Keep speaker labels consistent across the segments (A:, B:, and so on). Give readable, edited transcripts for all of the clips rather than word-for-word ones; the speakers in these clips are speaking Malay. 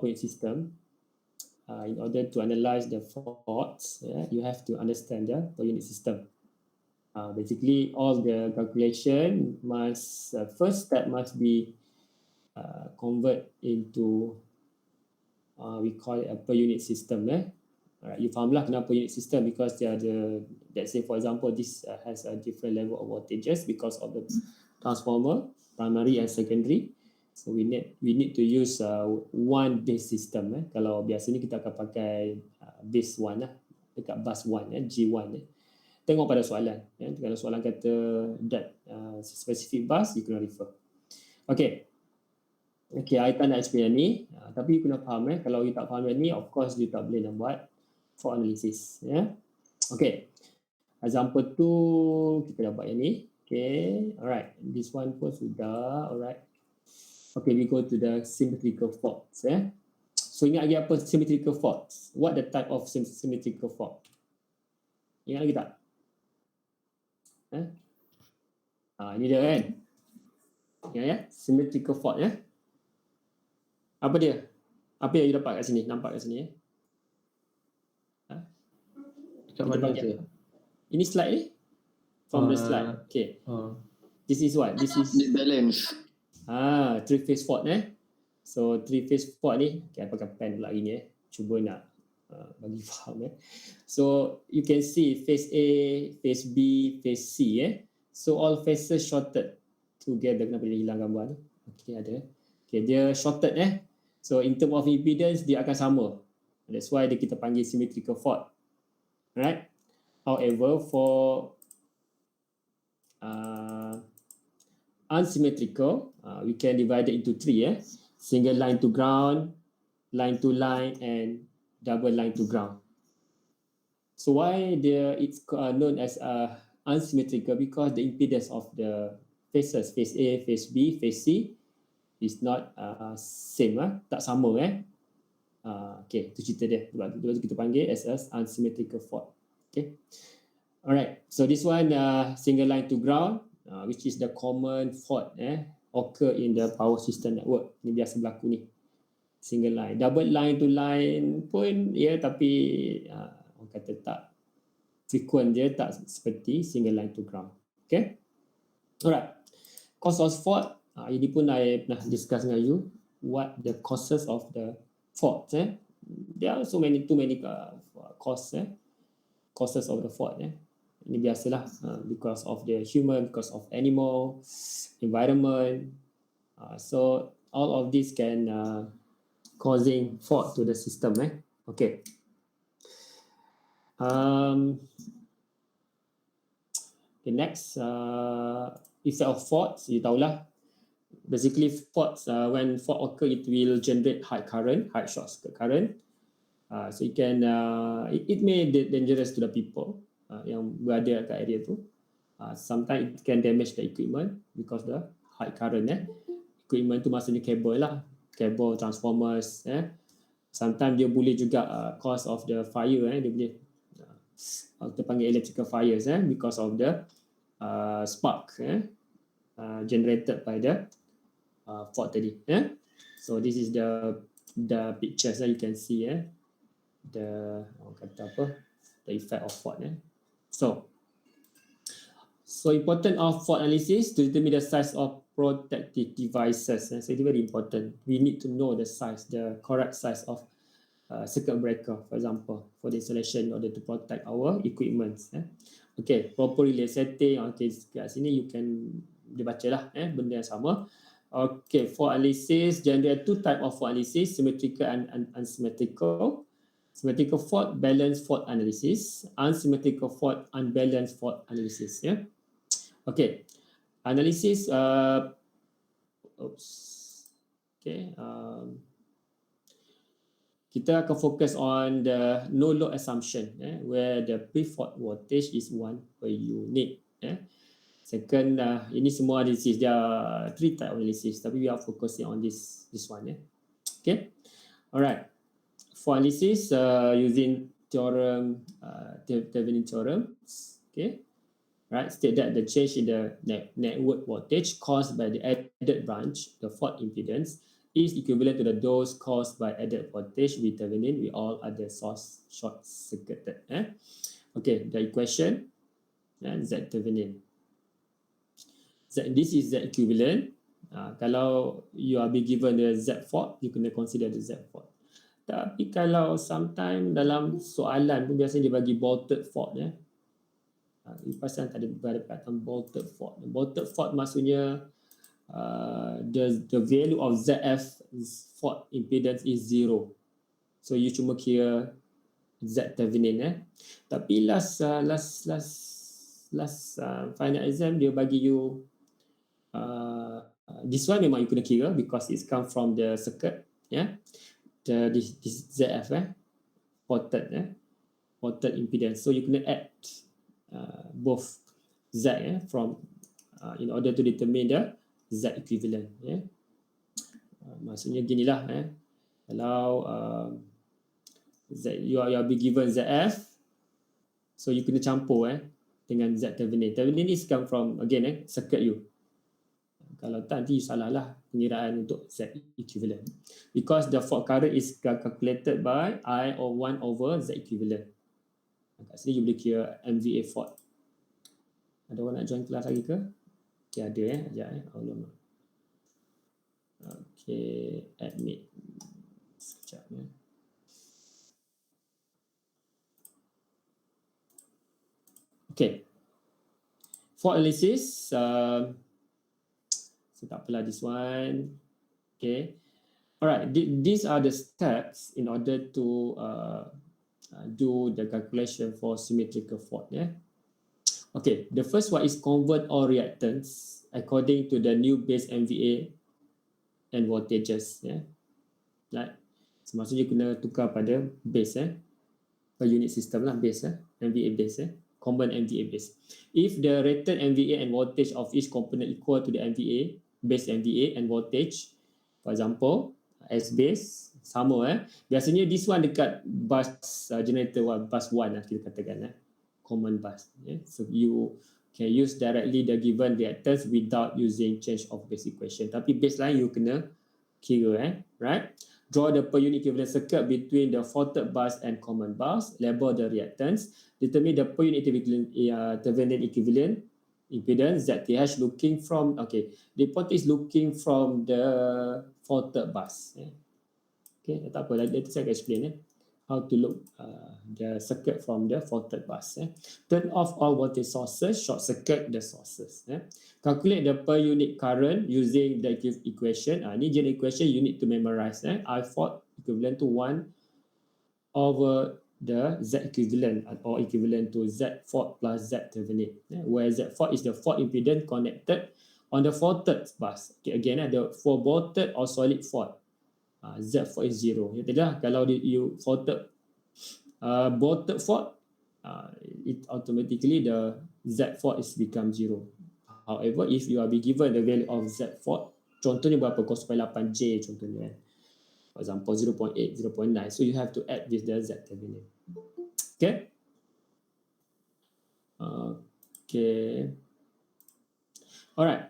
A: per unit system, in order to analyze the faults, you have to understand the per unit system. Basically, all the calculation must first step must be convert into we call it a per unit system. Alright, you faham lah kenapa unit system, because they are the, let's say for example, this has a different level of voltages because of the transformer, primary and secondary. So we need to use one base system. Kalau biasanya kita akan pakai base 1 lah, dekat bus 1 G1. Tengok pada soalan. Kalau soalan kata that specific bus, you kena refer. Okay, I tak nak explain ni, tapi you kena faham. Kalau you tak faham ni, of course you tak boleh nak buat fault analysis. Okay, example tu kita dah buat yang ni. Okay, alright, this one pun sudah. Alright, okay, we go to the symmetrical faults. So ingat lagi apa symmetrical faults? What the type of symmetrical fault? Ingat lagi tak? Ini dia kan. Symmetrical fault. Apa dia? Apa yang you dapat kat sini? Nampak kat sini.
B: Kat mana tu?
A: Ini slide ni? From the slide. Okay. This is what? This is
C: balance.
A: Three phase fault. So three phase fault ni, okay, pakai pen pula ini. Cuba nak bagi faham. So you can see phase A, phase B, phase C. So all phases shorted together. Kenapa dia hilang gambar tu? Okay, ada. Okay, dia shorted. So in term of impedance, dia akan sama. That's why kita panggil symmetrical fault. Right? However, for unsymmetrical, we can divide it into three. Single line to ground, line to line, and double line to ground. So why it's known as unsymmetrical? Because the impedance of the phases, phase A, phase B, phase C, is not same. Tak sama. Okay, itu cerita dia. Sebab itu kita panggil as unsymmetrical fault. Okay. Alright, so this one single line to ground, which is the common fault occur in the power system network. Ini biasa berlaku ni. Single line. Double line to line pun tapi orang kata tak frequent dia, tak seperti single line to ground. Okay. Alright. Cause of fault, ini pun I pernah discuss dengan you. What the causes of the fault. There are too many causes of the fault. Ini biasalah, because of the human, because of animal, environment. So all of this can causing fault to the system. Okay. Okay, next, instead of faults, you tahulah. Basically, faults, when fault occur, it will generate high current, high short circuit current. So it can, it may be dangerous to the people yang berada kat area tu. Sometimes it can damage the equipment because the high current. Equipment tu maksudnya kabel lah, kabel, transformers. Sometimes dia boleh juga cause of the fire. Dia boleh kita panggil electrical fires because of the spark generated by the fault tadi. So this is the pictures that you can see. The effect of fault. So important of fault analysis to determine the size of protective devices. So it's very important. We need to know the size, the correct size of circuit breaker, for example, for the installation in order to protect our equipment. Okay, proper relay setting. Okay, kat sini you can dibaca lah benda yang sama. Okay, fault analysis, generally two type of fault analysis, symmetrical and unsymmetrical. Symmetrical fault, balanced fault analysis. Unsymmetrical fault, unbalanced fault analysis. Okay, analysis. Okay, kita akan fokus on the no load assumption, where the pre-fault voltage is 1 per unit. Second, ini semua analysis, there are three type of analysis, tapi we are focusing on this one. Okay, alright. For analysis using theorem, Thevenin theorem, okay, right, state that the change in the network voltage caused by the added branch, the fault impedance, is equivalent to the dose caused by added voltage with Thevenin with all other source short circuited. Okay, the equation Z Thevenin. This is Z equivalent. Kalau you are be given the Z fault, you kena consider the Z fault. Tapi kalau sometime dalam soalan pun biasanya dia bagi bolted fault you pasal tak ada perkataan bolted fault. Bolted fault maksudnya the value of ZF fault impedance is 0. So you cuma kira Z Thevenin Tapi last final exam dia bagi you this one memang you kena kira because it's come from the circuit this ZF faulted impedance. So you kena add both Z from in order to determine the Z equivalent. Maksudnya ginilah kalau you are be given ZF, so you kena campur dengan Z Thevenin. Thevenin is come from again circuit you. Kalau tak nanti salah lah pengiraan untuk Z equivalent. Because the fault current is calculated by I1 over Z equivalent. Kat sini you boleh kira MVA fault. Ada orang nak join kelas lagi ke? Okay, ada sekejap Allah. Okay, admit. Sekejap Okay. Fault analysis. So tak apalah this one. Okay. Alright, these are the steps in order to do the calculation for symmetrical fault. Okay, the first one is convert all reactance according to the new base MVA and voltages. Right. So, maksudnya kena tukar pada base per unit system lah base MVA base common MVA base. If the rated MVA and voltage of each component equal to the MVA base MVA and voltage, for example S base sama biasanya this one dekat bus generator bus 1 kita katakan common bus. So you can use directly the given reactance without using change of base equation. Tapi baseline you kena kira right. Draw the per unit equivalent circuit between the faulted bus and common bus. Label the reactance. Determine the per unit Thevenin equivalent impedance ZTH looking from the point is looking from the faulted bus. Okay, tak apa, later saya akan explain how to look the circuit from the faulted bus. Turn off all voltage sources, short circuit the sources. Calculate the per unit current using the equation. Ni general equation you need to memorize. I fault equivalent to 1 over the Z equivalent or equivalent to Z fault plus Z Thevenin. Where Z fault is the fault impedance connected on the faulted bus. Okay, again, for bolted or solid fault, Z fault is 0. Itulah kalau you faulted bolted fault, it automatically the Z fault is become 0. However, if you are be given the value of Z fault, contohnya berapa 0.8J contohnya for example 0.8, 0.9, so you have to add with the Z Thevenin. Okay. Okay. Alright.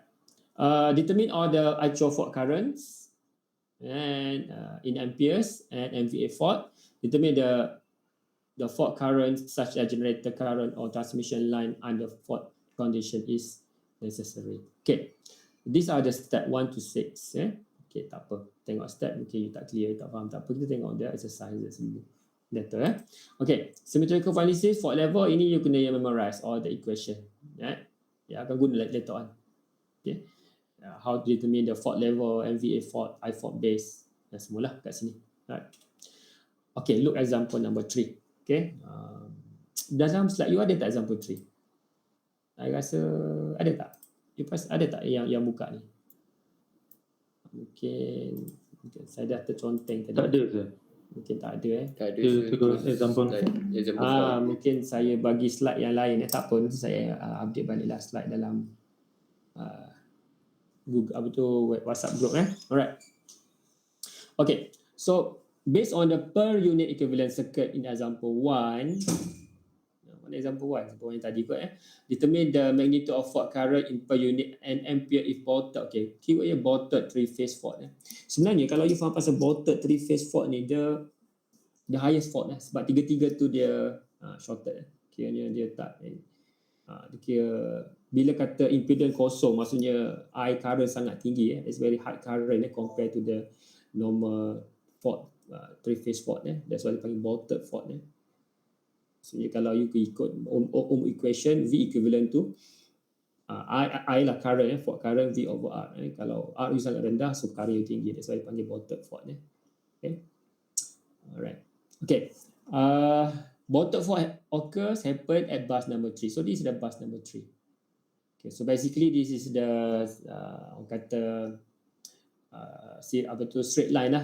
A: Determine all the actual fault currents and in amperes and MVA fault. Determine the fault current such as generator current or transmission line under fault condition is necessary. Okay. These are the step 1 to 6. Okay, tak apa. Tengok step mungkin you tak clear, tak faham, tak apa. Kita tengok the exercises dulu. Later. Okay. Symmetrical analysis fault level ini you kena memorize all the equation. Ya, akan guna later on. Okay. How to determine the fault level, MVA fault, I fault base dan semualah kat sini. Right. Okay, look example number 3. Okay. Dalam slide you ada tak example 3? Saya rasa ada tak? Ada tak yang buka ni? Mungkin saya dah terconteng tadi.
B: Tak ada ke?
A: Mungkin tak ada
C: Tak ada.
B: Terus example.
A: Mungkin saya bagi slide yang lain. Tak apa, nanti saya update baliklah slide dalam Google WhatsApp group. Alright. Okay. So based on the per unit equivalent circuit in example 1, Mana example 1? Example 1 yang tadi kot Determine the magnitude of fault current in per unit and ampere if bolted. Okay, keywordnya bolted 3-phase fault Sebenarnya kalau you faham pasal bolted 3-phase fault ni, dia the highest fault sebab tiga-tiga tu dia shorted kiranya dia tak dia kira bila kata impedance kosong, maksudnya I current sangat tinggi it's very high current compared to the normal fault, 3-phase fault that's why dipanggil bolted fault So kalau you ikut Ohm equation, V equivalent to I lah current fault current V over R kalau R you sangat rendah, so current you tinggi, that's why dipanggil bolted fault okay. Alright, okay. Bolted fault occurs happen at bus number 3. So this is the bus number 3. Okay, so basically this is the orang kata straight line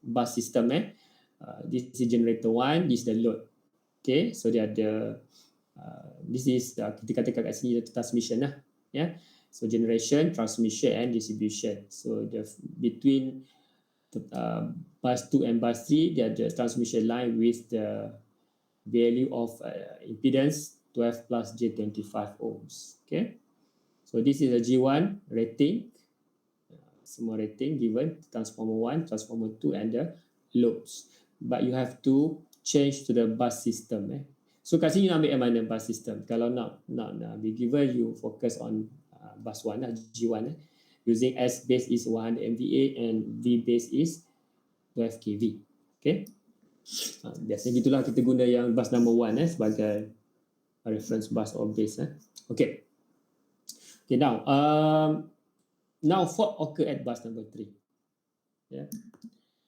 A: bus system this is generator 1, this is the load. Okay, so dia ada this is kita katakan kat sini transmission So generation, transmission and distribution. So the between bus 2 and bus 3 dia ada transmission line with the value of impedance 12 plus J25 ohms. Okay, so this is a G1 rating, semua rating given transformer 1, transformer 2 and the loads, but you have to change to the bus system So kat sini nak ambil yang mana bus system? Kalau nak be given, you focus on bus 1 G1 using S base is 100 MVA and V base is 12 kV. Okay, biasanya gitulah kita guna yang bus number 1 sebagai reference bus or base Okay, now fault occur at bus number 3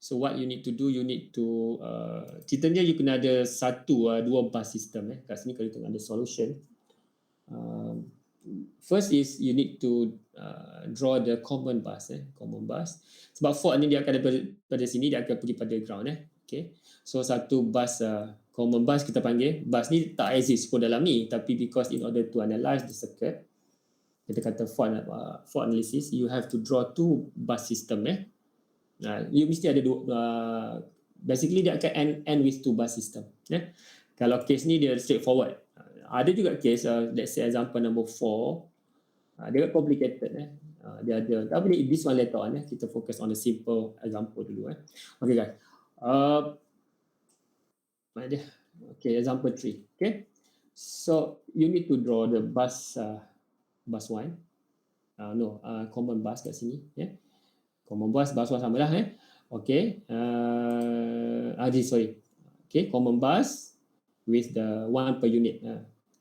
A: So what you need to do, you need to ceritanya you kena ada dua bus system kat sini kalau tengok ada solution. First is you need to draw the common bus common bus. Sebab fault ni dia akan daripada sini dia akan pergi pada ground Okay, so satu bus common bus kita panggil, bus ni tak exist pun dalam ni, tapi because in order to analyze the circuit, kita kata fault analysis, you have to draw two bus system you mesti ada basically dia akan end with two bus system Kalau case ni dia straightforward. Ada juga case let's say example number 4 dia complicated dia ada, tapi this one later on kita focus on a simple example dulu Okay guys, mana dia? Okay, example 3. Okay, so you need to draw the bus 1 common bus kat sini common bus 1 sama lah Okay, sorry. Okay, common bus with the 1 per unit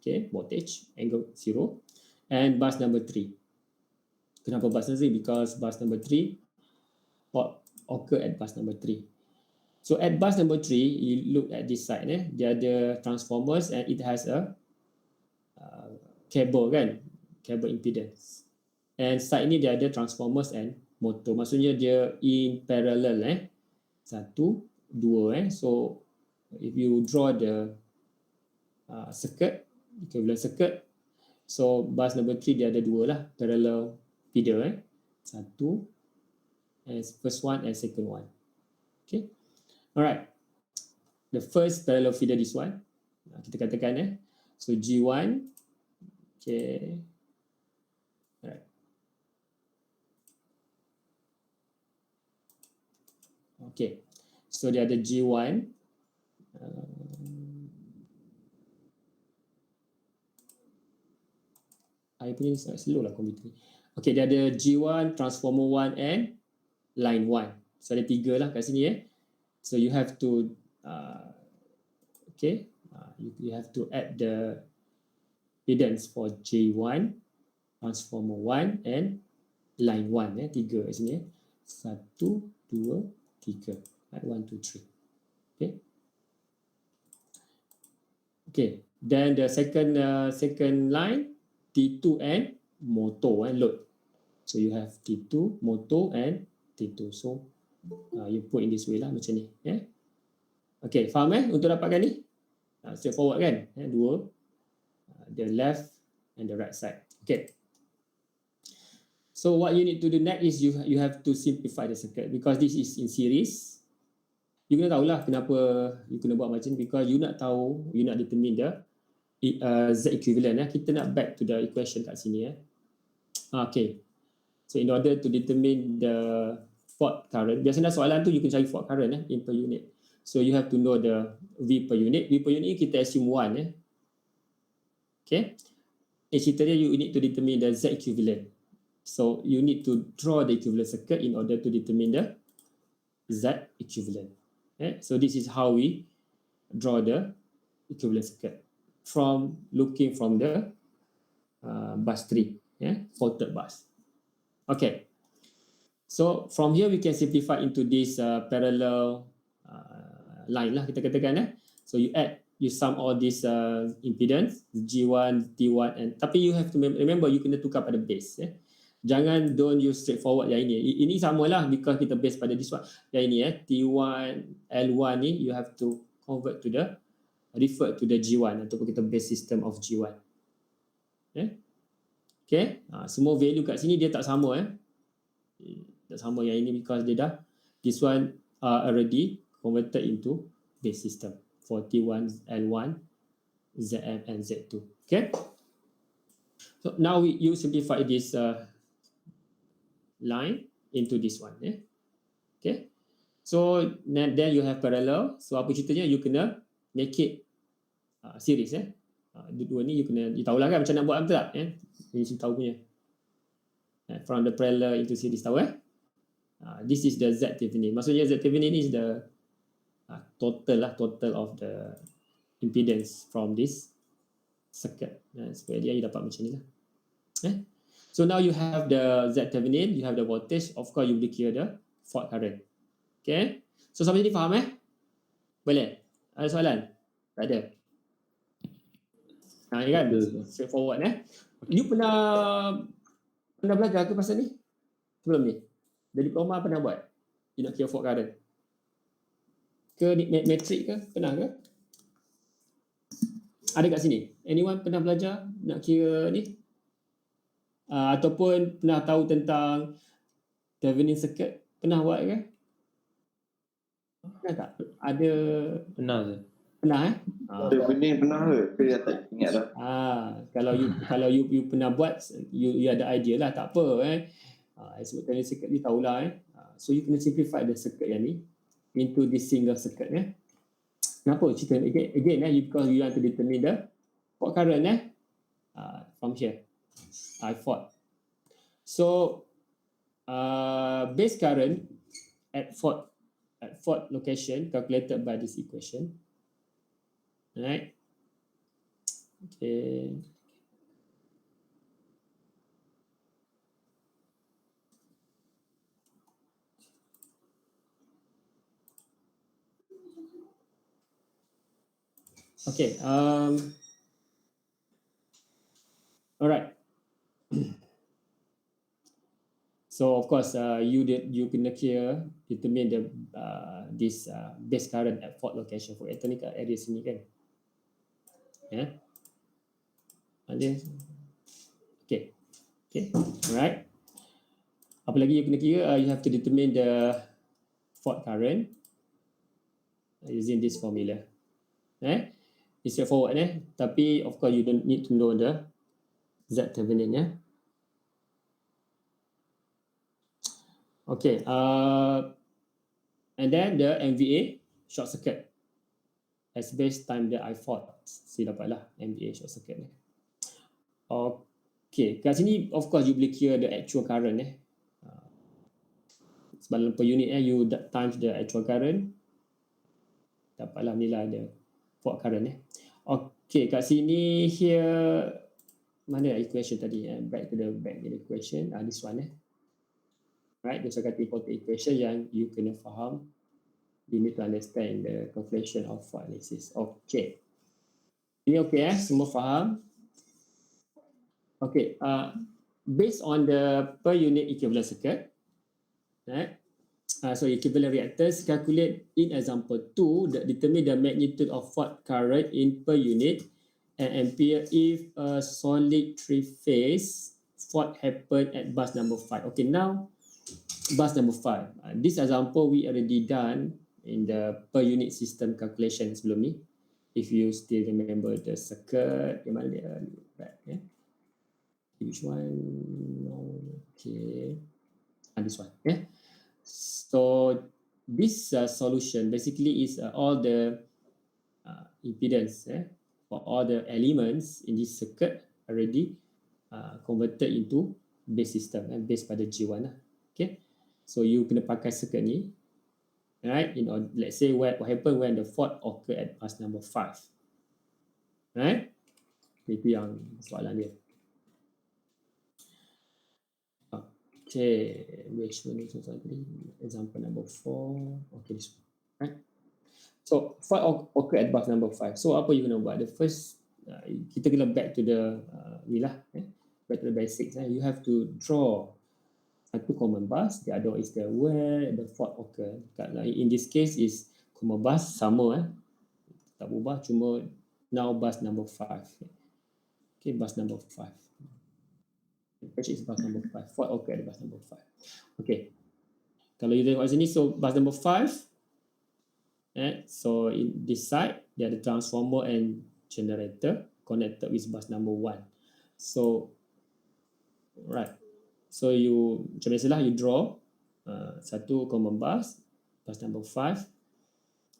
A: okay, voltage angle 0 and bus number 3. Kenapa bus number 3? Because bus number 3 occur at bus number 3. So at bus number 3, you look at this side dia ada transformers and it has a cable cable impedance, and side ni dia ada transformers and motor, maksudnya dia in parallel 1, 2 so if you draw the circuit, equivalent circuit, so bus number 3 dia ada 2 lah parallel feeder 1 and first one and second one. Okay, alright, the first parallel feeder this one kita katakan so G1. Okay, alright. Okay, so dia ada G1 I punya sangat slow lah komputer ni. Okay, dia ada G1, transformer 1 and line 1. So ada 3 lah kat sini So you have to you have to add the impedance for J1, transformer 1 and line 1 3 kat sini 1, 2, 3 1, 2, 3. Okay, okay, then the second line T2 and motor load. So you have T2 motor and T2, so you put in this way lah macam ni Okay, faham untuk dapatkan ni? Straightforward kan dua, the left and the right side. Okay, so what you need to do next is you have to simplify the circuit because this is in series. You kena tahulah kenapa you kena buat macam ni, because you nak tahu, you nak determine the Z equivalent. Kita nak back to the equation kat sini. Okay. So in order to determine the fault current, biasanya soalan tu you can cari fault current in per unit. So you have to know the V per unit. V per unit kita assume 1. Okay. Cerita dia you need to determine the Z equivalent. So you need to draw the equivalent circuit in order to determine the Z equivalent. So this is how we draw the equivalent circuit from looking from the bus tree, faulted bus. Okay. So from here we can simplify into this parallel line lah kita katakan. So you sum all this impedance G1, T1 and tapi you have to remember you kena tukar pada base. Jangan don't use straightforward yang ini. Ini samalah because kita base pada this one. Yang ini T1, L1 ni you have to convert to the refer to the G1 ataupun kita base system of G1. Okay. Semua value kat sini dia tak sama. Tak sama yang ini because dia dah this one already converted into base system for T1, L1, Zm and Z2. Okay. So now you simplify this line into this one. Okay. So then you have parallel. So apa ceritanya you kena make it series. Dua ni you tahulah kan macam nak buat betul tak? Ini you tahu punya. From the parallel into series tahu this is the Z Thevenin. Maksudnya Z Thevenin is the total of the impedance from this circuit. Supaya dia dapat macam ni lah. So now you have the Z Thevenin, you have the voltage. Of course you will clear the fault current. Okay. So sampai sini faham Boleh? Ada soalan? Tak ada. Ini kan straightforward You pernah belajar ke pasal ni? Sebelum ni? Dari diploma pernah buat? You nak kira fault current? Ke matrix ke? Pernah ke? Ada kat sini? Anyone pernah belajar nak kira ni? Ataupun pernah tahu tentang Thevenin circuit? Pernah buat ke? Pernah tak? Ada?
B: Pernah je.
A: Pernah
C: Thevenin pernah ke? Saya tak ingat dah.
A: Kalau you pernah buat, you ada idea lah, tak apa sebut Thevenin circuit you tahulah So you kena simplify the circuit yang ni into this single circuit Kenapa? Cerita again because you want to determine the fault current from here. I fault. So base current at fault location calculated by this equation. Right? Okay. Okay. All right. So of course, you kena determine the this base current at fault location for electronic area sini kan. Ada. Okay. Alright. Apa lagi you kena kira? You have to determine the fault current using this formula. It's straightforward tapi of course you don't need to know the Z Thevenin Okay, and then the MVA short circuit as base time that I fault. Dapatlah MVA short circuit Okay, kat sini of course you boleh kira the actual current sebab per unit you times the actual current, dapatlah nilai the fault current Okay, kat sini here mana equation tadi back to the equation this one right, those are important equation yang you kena faham. You need to understand the calculation of fault analysis. Okay, ini okay semua faham? Okay, based on the per unit equivalent circuit, right? So equivalent reactance, calculate in example 2 determine the magnitude of fault current in per unit and ampere if a solid three-phase fault happen at bus number 5. Okay, now bus number 5. This example we already done in the per unit system calculation sebelum ni. If you still remember the circuit, yang mana dia? Right, yeah. Which one? No, okay. And this one, yeah. So this solution basically is all the impedance for all the elements in this circuit already converted into base system based pada G1 lah. Okay, so you kena pakai circuit ni, right? Let's say what happen when the fault occur at bus number 5, right? Itu yang soalan dia. Okay, which one is exactly? Example number 4. Okay, this one, right? So fault occur at bus number 5. So apa you kena buat? The first, kita kena back to the ni lah, back to the basics. You have to draw satu common bus. The other is the where the fault occur. In this case is common bus sama, tak berubah, cuma now bus number 5. Okay, bus number 5. Which is bus number 5. Fault occur at bus number 5. Okay. Kalau you tengok sini, so bus number 5. So in this side, there are the transformer and generator connected with bus number 1. So, right. So you, macam biasalah, you draw satu common bus number 5.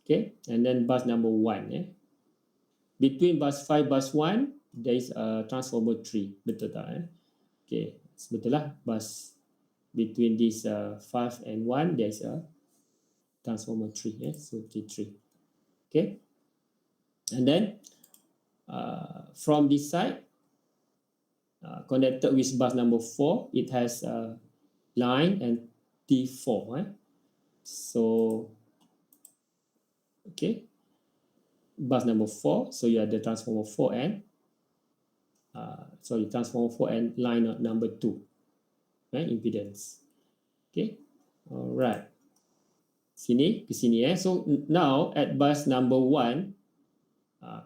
A: Okay. And then bus number 1. Between bus 5, bus 1, there is a transformer tree. Betul tak? Okay, betul lah. Bus between this 5 and 1, there is a transformer tree. So T3. Okay. And then from this side, connected with bus number 4, it has a line and T4. So, okay. Bus number 4, so you have the transformer 4 and transformer 4 and line number 2, right? Impedance. Okay, alright. Sini ke sini So now at bus number 1,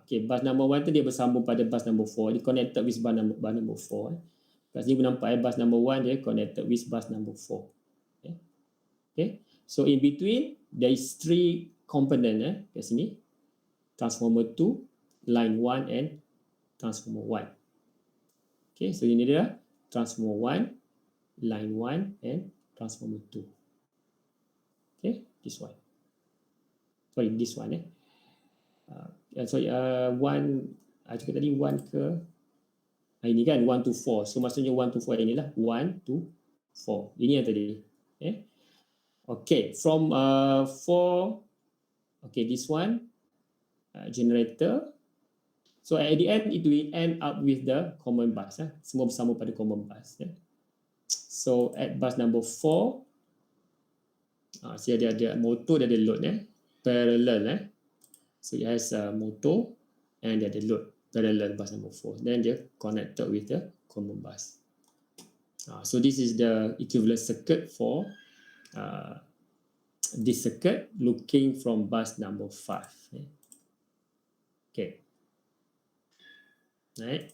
A: okay, bus number 1 tu dia bersambung pada bus number 4. Dia connected with bus number 4. Kat sini nampak bus number 1 dia connected with bus number 4. Okay. So in between there is 3 component kat sini. Transformer 2, line 1 and transformer 1. Okay, so ini dia transformer 1, line 1 and transformer 2. Okay, this one. Sorry, this one one, cakap tadi 1 ke ini kan 1 to 4. So maksudnya 1 to 4 inilah 1 to 4. Ini yang tadi. Okay, from 4, okay, this one generator. So at the end it will end up with the common bus. Semua bersama pada common bus. So at bus number 4, so dia ada motor, dia ada load parallel. So it has a motor and dia ada load parallel bus number 4. Then dia connected with the common bus. So this is the equivalent circuit for this circuit looking from bus number 5. Okay. Right.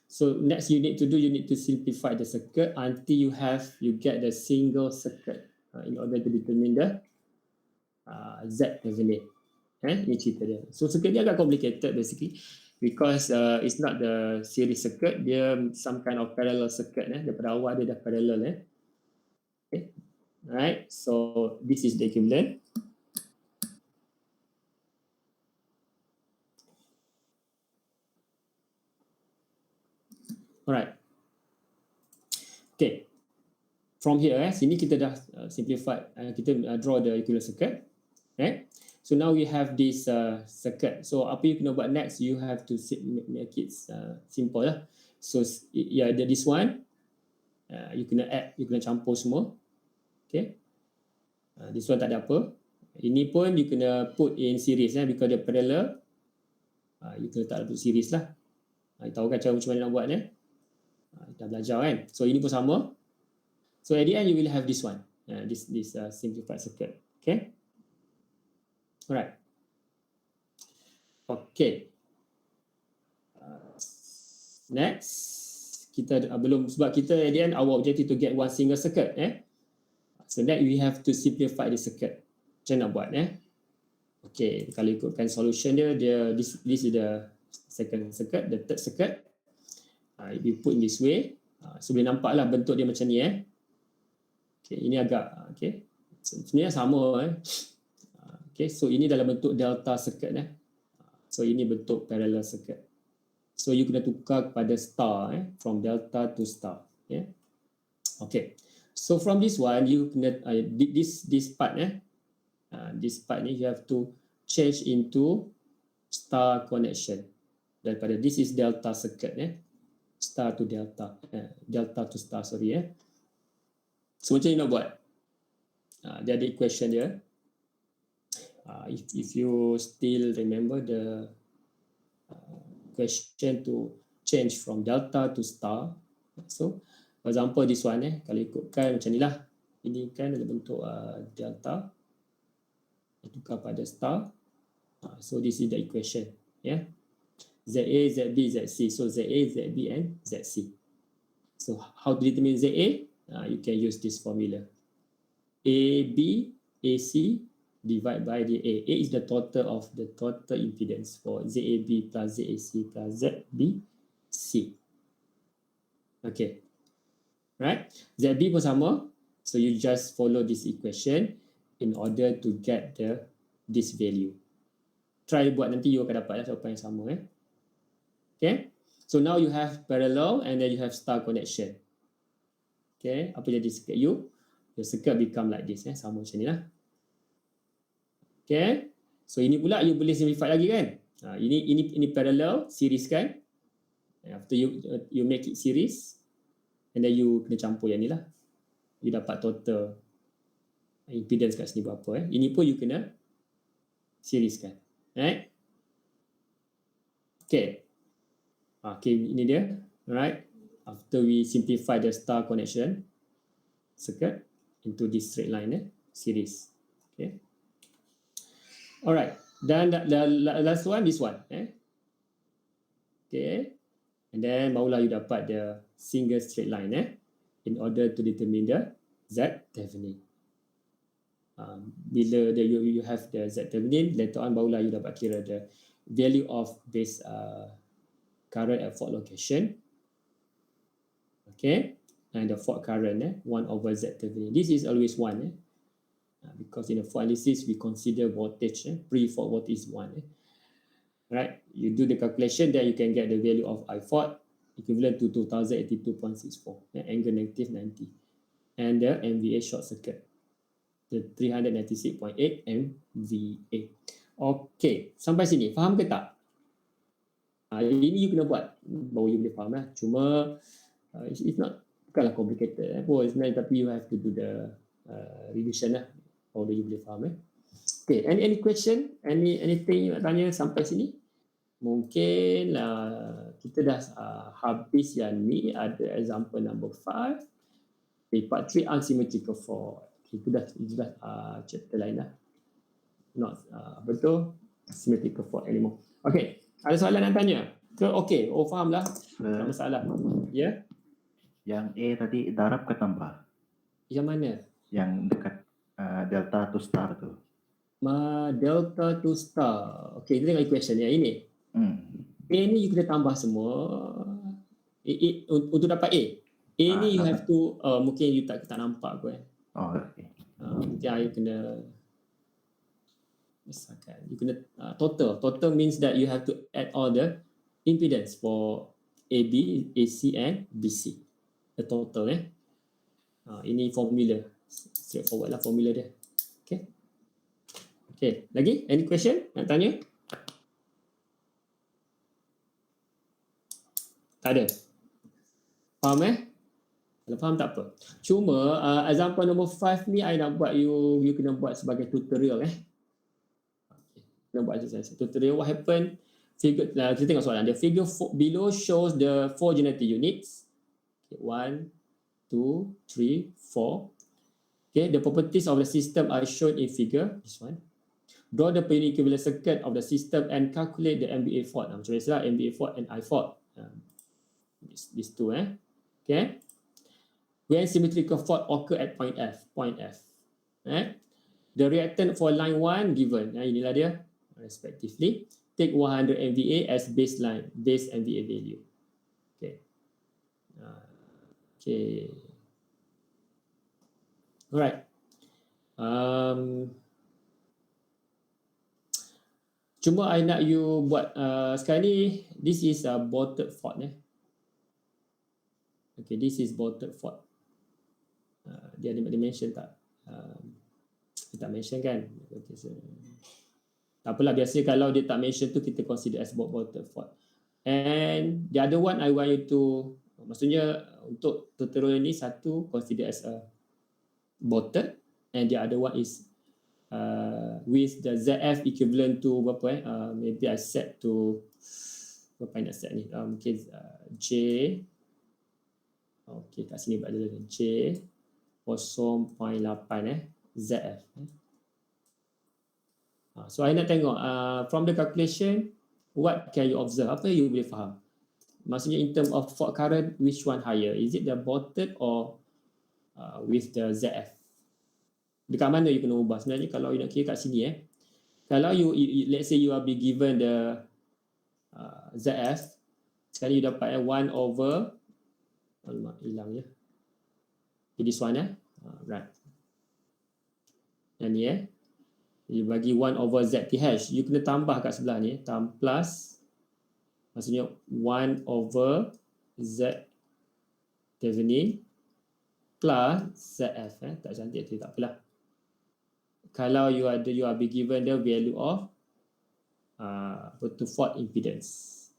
A: So next you need to simplify the circuit until you get the single circuit in order to determine the Z Thevenin. Ini cerita dia. So circuit dia agak complicated basically because it's not the series circuit, dia some kind of parallel circuit. Daripada awal dia dah parallel. Okay. Alright. So this is the equivalent. Alright. Okay. From here, sini kita dah simplify. Kita draw the equivalent circuit. Right? So now we have this circuit. So apa you kena buat next? You have to make it simple lah. So yeah, this one, you kena add, you kena campur semua. Okay. This one tak ada apa. Ini pun you kena put in series because dia parallel. You kena tak put series lah. Tahu kan cara macam mana nak buat Kita belajar kan. So ini pun sama. So at the end you will have this one. This simplified circuit. Okay. Alright. Okay. Next, kita belum, sebab kita at the end our objective to get one single circuit. So that we have to simplify the circuit. Macam nak buat Okay, kalau ikutkan solution dia this is the second circuit, the third circuit. If you put in this way, so boleh nampak lah bentuk dia macam ni Okay, ini agak okay. Sebenarnya sama Okay, so ini dalam bentuk delta circuit So ini bentuk parallel circuit. So you kena tukar kepada star from delta to star. Okay. So from this one you kena this part this part ni you have to change into star connection. Daripada this is delta circuit star to delta delta to star So macam ni nak buat. Dia ada equation dia. If you still remember the question to change from delta to star. So for example this one kalau ikutkan macam ni lah. Ini kan dalam bentuk delta. Tukar pada star. So this is the equation. ZA, ZB, ZC. So ZA, ZB and ZC. So how to determine ZA? You can use this formula. AB, AC divide by the A. A is the total of the total impedance for ZAB plus ZAC plus ZBC. Okay. Right? ZB pun sama. So you just follow this equation in order to get this value. Try buat nanti you akan dapat jawapan yang sama. Okay. So now you have parallel and then you have star connection. Okay. Apa jadi circuit you? Your circuit become like this. Sama macam ni lah. Okay. So ini pula you boleh simplify lagi kan. Ini parallel, series kan. After you make it series and then you kena campur yang ni lah. You dapat total impedance kat sini berapa Ini pun you kena series kan. Right? Okay. Okay, ini dia. Alright. After we simplify the star connection circuit into this straight line series. Okay. Alright. Dan the last one, this one. Okay. And then barulah you dapat the single straight line in order to determine the Z Thevenin. Bila you have the Z Thevenin, later on barulah you dapat kira the value of this current at fault location. Okay. And the fault current 1 over Z Thevenin. This is always 1 because in the fault analysis we consider voltage pre-fault voltage is 1 Right. You do the calculation, then you can get the value of I fault equivalent to 2082.64 angle negative 90 and the MVA short circuit the 396.8 MVA. Okay, sampai sini faham ke tak? Ini you kena buat baru you boleh faham lah. Cuma it's not bukanlah complicated sebenarnya, tapi you have to do the revision lah baru you boleh faham Okay, any question, anything you nak tanya sampai sini? Mungkin kita dah habis yang ni. Ada example number 5 part 3 unsymmetrical fault. Itu dah chapter lain lah. Not betul symmetrical fault anymore. Okay, ada soalan nak tanya ke? Okay, faham lah. Tak masalah. Ya.
D: Yang A tadi darab ke tambah?
A: Yang mana?
D: Yang dekat delta to star tu.
A: Delta to star. Okay, kita tengok equation yang ini. A ni you kena tambah semua. Untuk dapat A. A ni you have to mungkin you tak nampak kot
D: Okay.
A: Mungkin you kena misalkan you kena total means that you have to add all the impedance for AB, AC and BC. The total ini formula. Straightforward lah formula dia. Okay. Okay, lagi? Any question? Nak tanya? Tak ada? Faham Kalau faham tak apa. Cuma example number 5 ni I nak buat you kena buat sebagai tutorial Okay. Kena buat exercise tutorial. What happen? Figure kita tengok soalan dia. Figure below shows the 4 generator units. Okay, 1, 2, 3, 4. Okay, the properties of the system are shown in figure. This one. Draw the per unit equivalent circuit of the system and calculate the MVA fault. Macam biasa MVA fault and I fault. These two Okay. When symmetrical fault occur at point F. Right? The reactant for line 1 given. Inilah dia respectively. Take 100 MVA as baseline, base MVA value. Okay. Okay. Alright. Cuma I nak you buat sekarang ni, this is a bolted fault. Okay, this is bolted fault. Dia ada dimension tak? Dia tak mention kan? Tak apalah, biasanya kalau dia tak mention tu kita consider as bolted fault. And the other one I want you to, maksudnya untuk tutorial ni, satu consider as a bolted, and the other one is with the ZF equivalent to berapa maybe I set to berapa nak set ni, mungkin J, okay kat sini buat dulu, J 0.8 ZF. So I nak tengok from the calculation, what can you observe, apa you boleh faham, maksudnya in term of fault current, which one higher, is it the bolted or with the ZF? Dekat mana you kena ubah sebenarnya kalau you nak kira kat sini kalau you let's say you are be given the ZF, sekali you dapat 1 over, alamak hilang ya, this one right, yang ni you bagi 1 over ZTH, you kena tambah kat sebelah ni, plus, maksudnya 1 over Z Thevenin plus ZF. Tak cantik tu, tak apalah. Kalau you are be given the value of to fault impedance,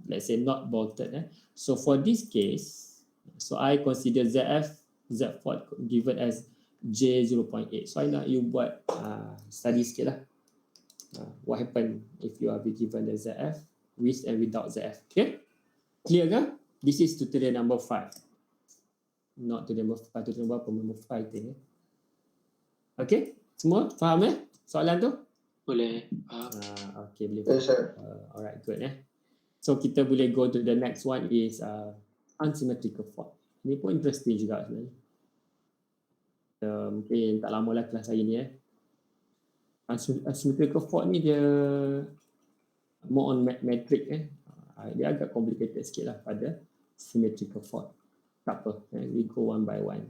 A: let's say not bolted. So for this case, so I consider Z fault given as J0.8. So I nak you buat study sikit lah. What happen if you are be given the ZF with and without ZF. Okay, clear ke? This is tutorial number 5, not tutorial number 5, tutorial number 5 ni. Okay, semua faham soalan tu?
B: Boleh.
A: Okay, boleh.
C: Yes, sir.
A: Alright, good So kita boleh go to the next one is unsymmetrical fault. Ini pun interesting juga sebenarnya. Mungkin tak lama lah kelas hari ni Unsymmetrical fault ni dia more on metric dia agak complicated sikit lah pada symmetrical fault. Tak apa, we go one by one.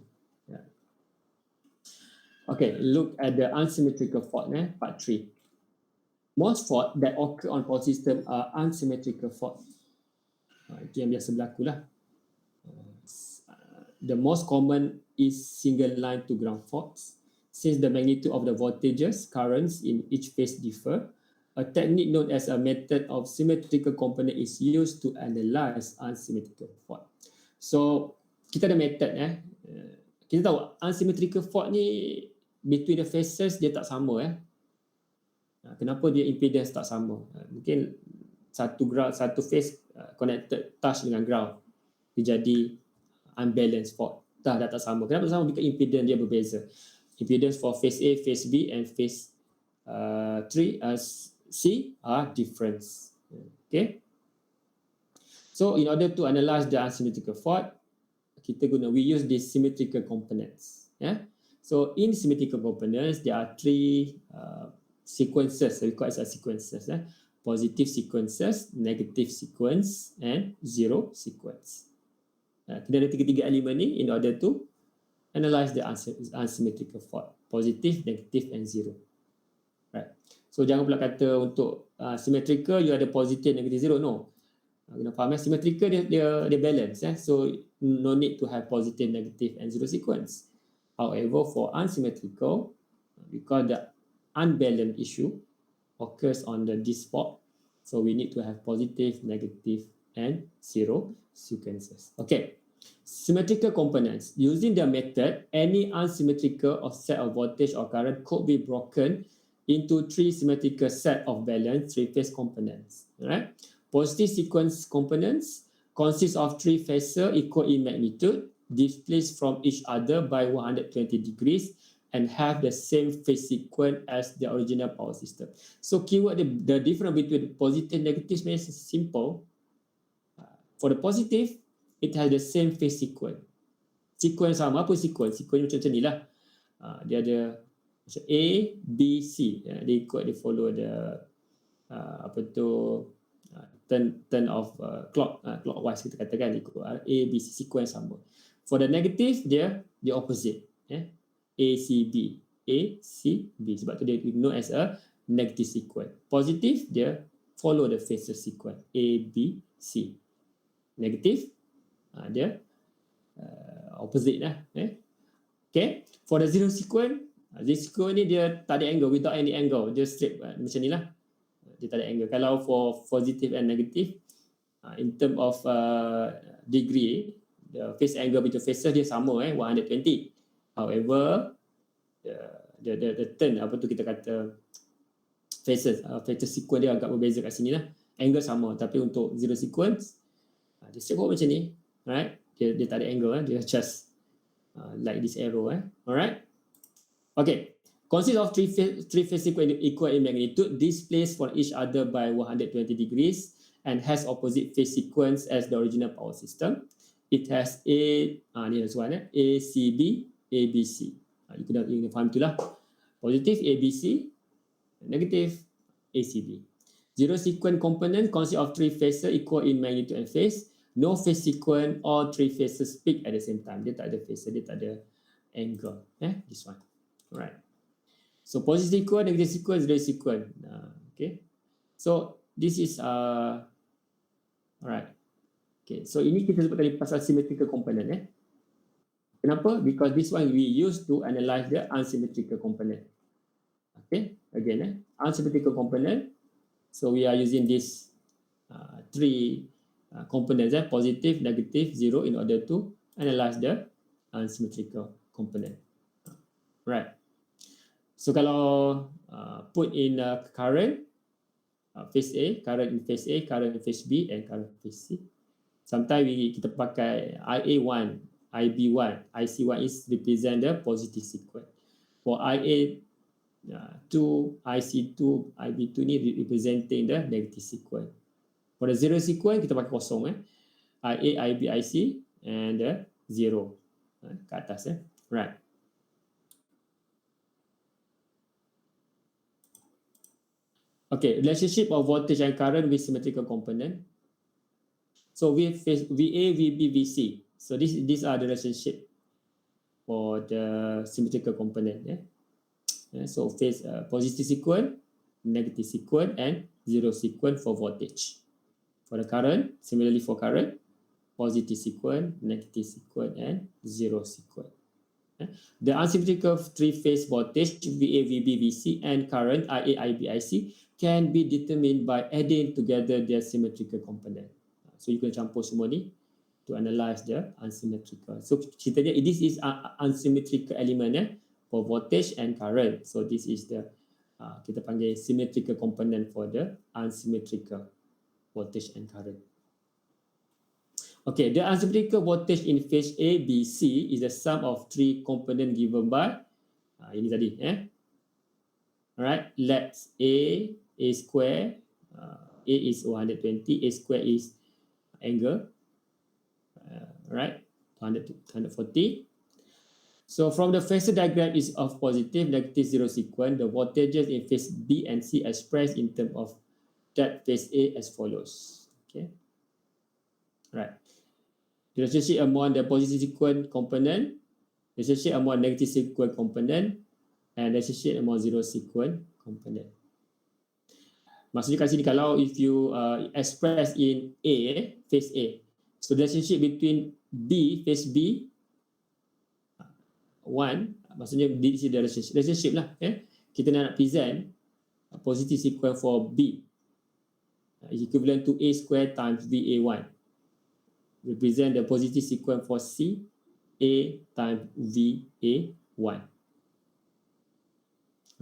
A: Okay, look at the unsymmetrical fault part 3. Most fault that occur on power system are unsymmetrical fault. Itu yang biasa berlaku lah. The most common is single line to ground faults. Since the magnitude of the voltages, currents in each phase differ, a technique known as a method of symmetrical component is used to analyze unsymmetrical fault. So, kita ada method kita tahu unsymmetrical fault ni between the phases dia tak sama Kenapa dia impedance tak sama? Mungkin satu phase connected touch dengan ground, dia jadi unbalanced fault. Dah tak sama. Kenapa tak sama? Because impedance dia berbeza. Impedance for phase A, phase B and phase 3 C are different. Okay. So in order to analyze the unsymmetrical fault, we use these symmetrical components. So in symmetrical components, there are 3 sequences, required as sequences. Positive sequences, negative sequence and zero sequence. Kita ada 3 elemen ni in order to analyze the unsymmetrical fault. Positive, negative and zero. Right. So jangan pula kata untuk symmetrical you ada positive, negative, zero. No. Kena faham symmetrical dia balance. So no need to have positive, negative and zero sequence. However, for unsymmetrical, because the unbalanced issue occurs on this fault, so we need to have positive, negative and zero sequences. Okay. Symmetrical components. Using the method, any unsymmetrical or set of voltage or current could be broken into 3 symmetrical set of balanced 3-phase components. Alright. Positive sequence components consist of 3 phases equal in magnitude, displaced from each other by 120 degrees and have the same phase sequence as the original power system. So keyword the difference between positive and negative is simple. For the positive, it has the same phase sequence. Sequence sama, apa sequence? Sequence macam ni lah. Dia ada So A, B, C. Dia follow the turn of clockwise kita katakan ikut A, B, C sequence sama. For the negative dia opposite. A, C, B. A, C, B. Sebab tu dia known as a negative sequence. Positive dia follow the phasor sequence A, B, C. Negative dia opposite lah. Okay. For the zero sequence ni dia tak ada angle, without any angle, dia straight macam ni lah. Dia tak ada angle. Kalau for positive and negative, in term of degree, the phase angle between phases dia sama 120. However, the turn kita kata phases sequence dia agak berbeza kat sini lah. Angle sama, tapi untuk zero sequence dia straight forward macam ni, right? Dia tak ada angle, dia just like this arrow, alright? Okay. Consists of three phase sequence equal in magnitude, displaced from each other by 120 degrees, and has opposite phase sequence as the original power system. It has ni this one, A, C, B, A, B, C. You kena faham itulah. Positive A, B, C, negative A, C, B. Zero sequence component consists of three phases equal in magnitude and phase. No phase sequence, all three phases peak at the same time. Dia tak ada phase, dia tak ada angle. This one. Alright. So positive sequence, negative sequence, zero sequence. Okay. So this is alright. Okay. So ini kita sebut tadi pasal symmetrical component. Kenapa? Because this one we use to analyze the unsymmetrical component. Okay. Again, unsymmetrical component. So we are using this three components, positive, negative, zero, in order to analyze the unsymmetrical component. Right. So kalau put in current phase A, current in phase A, current in phase B, and current in phase C. Sometimes kita pakai IA1, IB1, IC1 is represent the positive sequence. For IA2, IC2, IB2 ni representing the negative sequence. For the zero sequence kita pakai kosong, IA, IB, IC, and the zero kat atas. Right. Okay, relationship of voltage and current with symmetrical component. So we face VA, VB, VC. So these are the relationship for the symmetrical component. So phase positive sequence, negative sequence, and zero sequence for voltage. For the current, similarly for current, positive sequence, negative sequence, and zero sequence. The unsymmetrical three-phase voltage VA, VB, VC, and current IA, IB, IC can be determined by adding together their symmetrical component. So you can campur semua ni to analyze the unsymmetrical. So ceritanya this is unsymmetrical element for voltage and current. So this is the kita panggil symmetrical component for the unsymmetrical voltage and current. Okay, the unsymmetrical voltage in phase A, B, C is the sum of three components given by ini tadi. Alright, let's A square, A is 120, A square is angle, right, 140. So from the phasor diagram is of positive, negative, zero sequence, the voltages in phase B and C expressed in terms of that phase A as follows. Okay, right. The relationship among the positive sequence component, relationship among negative sequence component, and relationship among zero sequence component. Maksudnya kat sini kalau if you express in A, phase A, so the relationship between B, phase B, 1, maksudnya this is the relationship lah. Kita nak present a positive sequence for B is equivalent to A square times VA1. Represent the positive sequence for C, A times VA1.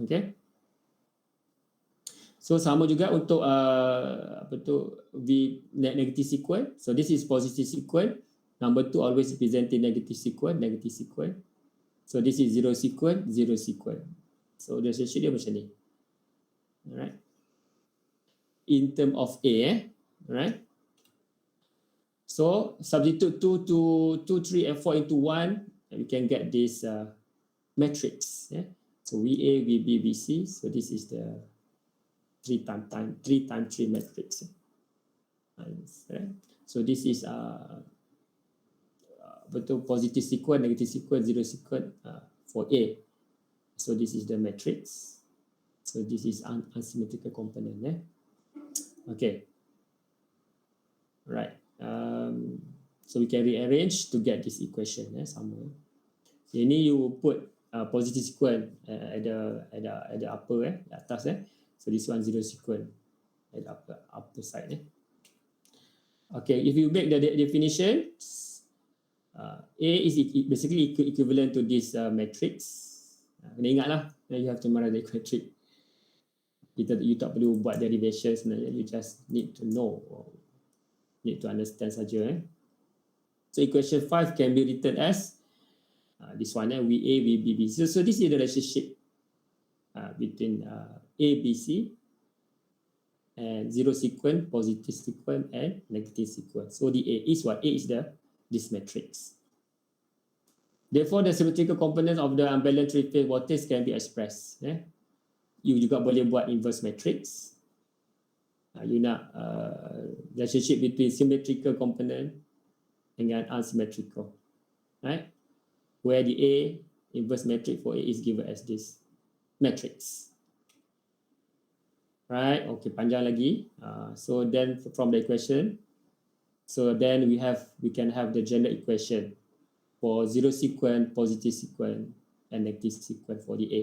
A: Okay. So sama juga untuk negative sequence. So this is positive sequence. Number 2 always representing negative sequence, negative sequence. So this is zero sequence, zero sequence. So the relationship dia macam ni. Alright. In term of A, right? So substitute 2, 3, and 4 into 1, and we can get this matrix. So VA, VB, VC. So this is the 3 times 3 matrix. Right? So this is betul positive sequence, negative sequence, zero sequence for A. So this is the matrix. So this is unsymmetrical component. Okay. Right. So we can rearrange to get this equation. Sama. Ini you put positive sequence at the upper atas. So this one zero sequence at the upper side. Okay. If you make the definition, A is basically equivalent to this matrix. Kena ingatlah, you have to memorize the matrix. You tak perlu buat derivation sebenarnya, you just need to know, need to understand saja. So equation 5 can be written as this one, VA, VB, BC. So this is the relationship between A, BC and zero sequence, positive sequence and negative sequence. So the A is what? A is this matrix. Therefore, the symmetrical components of the unbalanced three-phase voltage can be expressed. You juga boleh buat inverse matrix. You nak relationship between symmetrical component dengan unsymmetrical, right? Where the A inverse matrix for A is given as this matrix, right? Okay, panjang lagi. So then from the equation, so then we can have the general equation for zero sequence, positive sequence, and negative sequence for the A.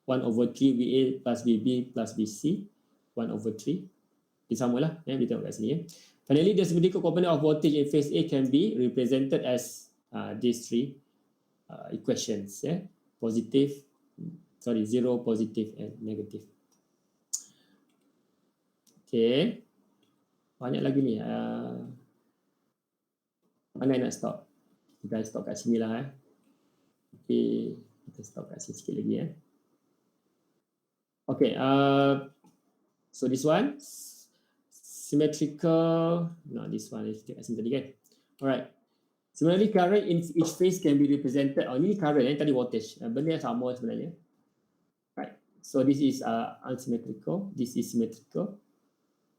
A: 1/3 VA plus VB plus BC, 1/3. Dia samalah, kita tengok kat sini. Finally, the symmetrical component of voltage in phase A can be represented as these three equations. Zero, positive, and negative. Okay. Banyak lagi ni. Mana nak stop? Kita stop kat sini lah. Okay. Kita stop kat sini sikit lagi. Okay, so this one symmetrical. No, this one is tadi kan. Alright. Similarly, current in each phase can be represented. Ini current tadi voltage. Benda yang sama sebenarnya. Right. So this is unsymmetrical. This is symmetrical.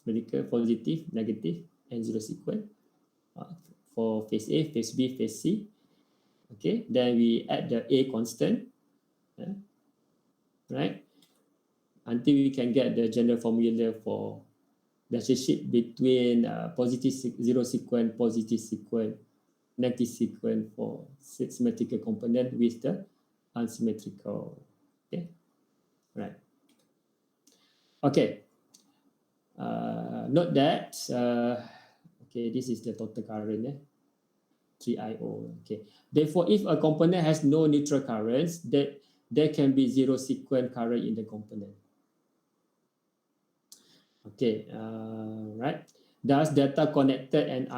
A: Symmetrical, positive, negative, and zero sequence. For phase A, phase B, phase C. Okay. Then we add the A constant. Right. Until we can get the general formula for the relationship between positive zero sequence, positive sequence, negative sequence for symmetrical component with the unsymmetrical. Okay, right. Okay. Note that. Okay, this is the total current. 3IO. Okay. Therefore, if a component has no neutral currents, that there can be zero sequence current in the component. Okay, right. Thus, data connected and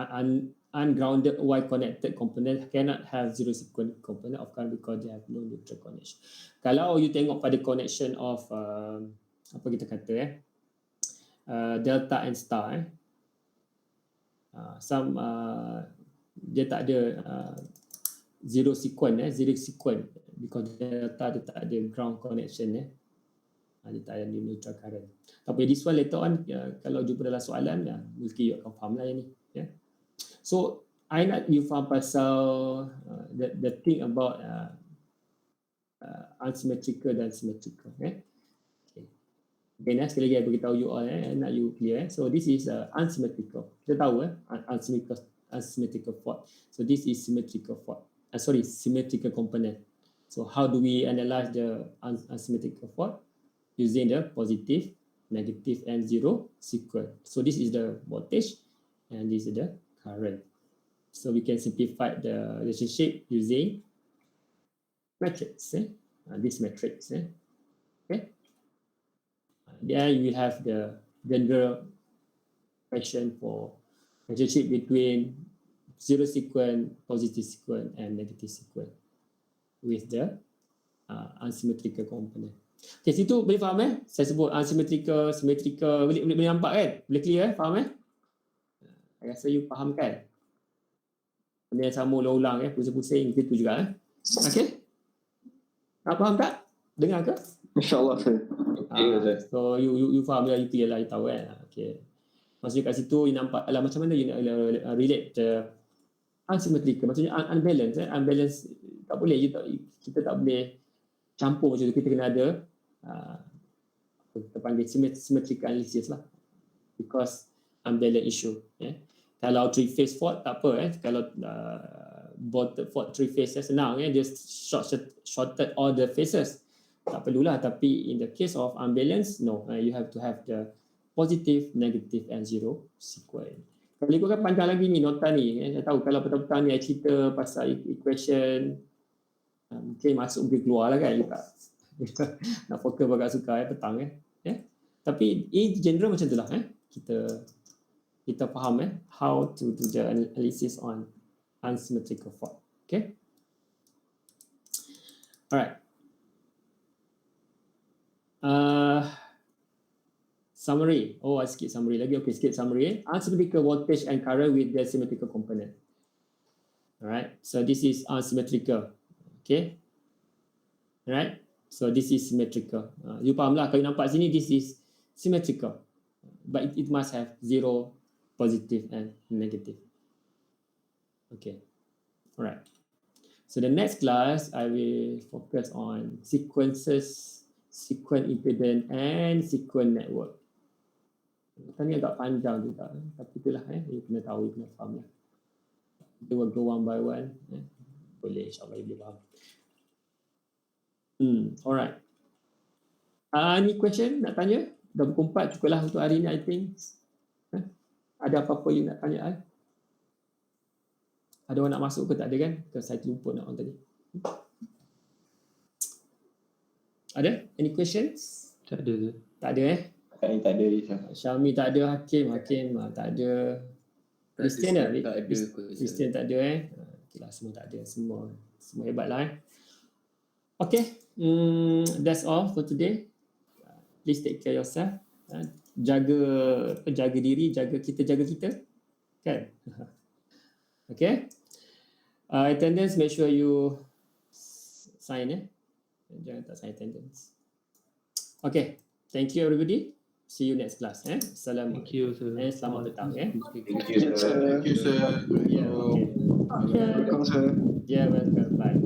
A: ungrounded Y connected component cannot have zero sequence component of current because they have no neutral connection. Kalau you tengok pada connection of apa kita kata delta and star, dia tak ada zero sequence because delta dia tak ada ground connection. Dia tak ada neutral current. Tapi this one later on, kalau jumpa dalam soalan, mungkin you akan faham lah yang ni. So, I nak you faham pasal the thing about unsymmetrical dan symmetrical. Okay. Again, sekali lagi I beritahu you all, nak you clear. So, this is unsymmetrical. Kita tahu unsymmetrical fault. So, this is symmetrical fault. Symmetrical component. So, how do we analyze the unsymmetrical fault? Using the positive, negative, and zero sequence. So this is the voltage, and this is the current. So we can simplify the relationship using matrix. This matrix. Okay. Then you will have the general question for relationship between zero sequence, positive sequence, and negative sequence with the unsymmetrical component. Okay, situ boleh faham Saya sebut unsymmetrical, symmetrical, boleh nampak kan? Boleh clear faham Saya rasa you faham kan? Benda yang sama ulang-ulang pusing-pusing gitu juga Okay? Faham tak? Dengar ke?
C: InsyaAllah sir.
A: So you faham lah, you clear lah, you tahu kan. Okay. Maksudnya kat situ you nampak lah macam mana you nak relate unsymmetrical, maksudnya unbalanced. Unbalanced tak boleh, kita tak boleh campur macam tu. Kita kena ada kita panggil symmetrical analysis lah, because unbalanced issue. Kalau three phase fault tak apa. Kalau bottom fault three phases senang, just shorted all the phases, tak perlulah. Tapi in the case of unbalanced, no, you have to have the positive, negative and zero sequence. Kalau ikutkan panjang lagi ni nota ni, saya tahu kalau petang-petang ni saya cerita pasal equation, mungkin masuk mungkin keluar lah kan, you tak nak fokus agak suka petang tapi in general macam tu lah. Kita faham how to do the analysis on unsymmetrical fault. Okay, alright. Summary. I skip summary lagi. Okay, skip summary. Unsymmetrical voltage and current with their symmetrical component. Alright, so this is unsymmetrical. Okay, alright, so this is symmetrical. You faham lah, kalau nampak sini this is symmetrical, but it must have zero, positive and negative. Okay, alright. So the next class I will focus on sequences, sequence impedance and sequence network. Tadi agak panjang juga, tapi itulah you kena tahu, you kena faham lah. Kita will go one by one. Boleh, insyaAllah you boleh faham. Alright. Any question nak tanya? Dah pukul 4 cukuplah untuk hari ni, I think. Ada apa-apa you nak tanya? Ada orang nak masuk ke tak ada kan? Because saya lupa nak orang tadi. Ada? Any questions?
B: Tak ada.
A: Tak ada
C: Tak ada.
A: Syami tak ada, Hakim tak ada. Christian tak ada? Christian tak ada Okeylah, semua tak ada. Semua hebat lah Okay, that's all for today. Please take care yourself. Jaga diri, jaga kita kan. Okay, attendance, make sure you sign jangan tak sign attendance. Okay, thank you everybody. See you next class. Assalamualaikum.
B: Thank you sir.
A: Selamat petang.
C: Thank you sir.
A: Yeah, okay.
C: Welcome sir.
A: Yeah, welcome. Bye.